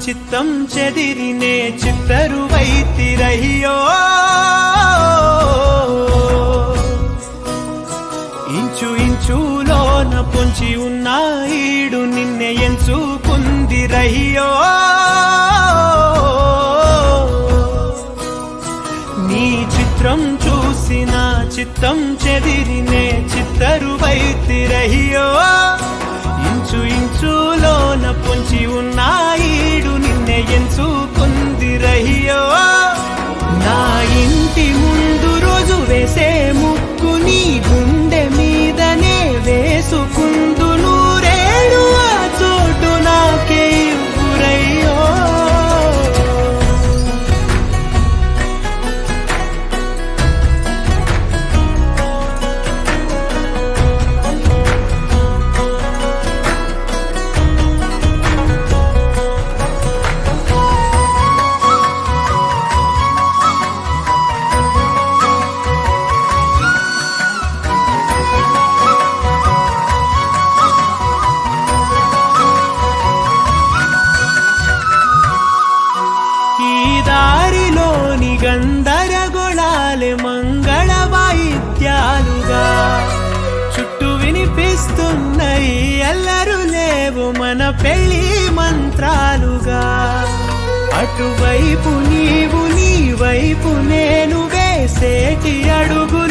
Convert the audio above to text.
చిత్తం చెదిరినే చిత్తరువైతిరయ్యో ఇంచు ఇంచులోన పొంచి ఉన్న ఈడు నిన్నే ఎంచుకుందిరయ్యో నీ చిత్రం చూసిన చిత్తం చెదిరినే చిత్తరువైతిరయ్యో ఇంచు ఇంచులోన పొంచి ఉన్న ఈడు నిన్నే ఎంచుకుందిరయ్యో నా ఇంటి ముందు రోజు వేసే ముక్కు నీ గుండె మీదనే వేసుకుందు నూరేడు ఆ చోటు నాకే ఇవ్వురయ్యో దారిలోని గందరగోళాలే మంగళ వాయిద్యాలుగా చుట్టూ వినిపిస్తున్నాయి అల్లరు లేవు మన పెళ్లి మంత్రాలుగా అటువైపు నీవు నీ వైపు నేను వేసేటి అడుగు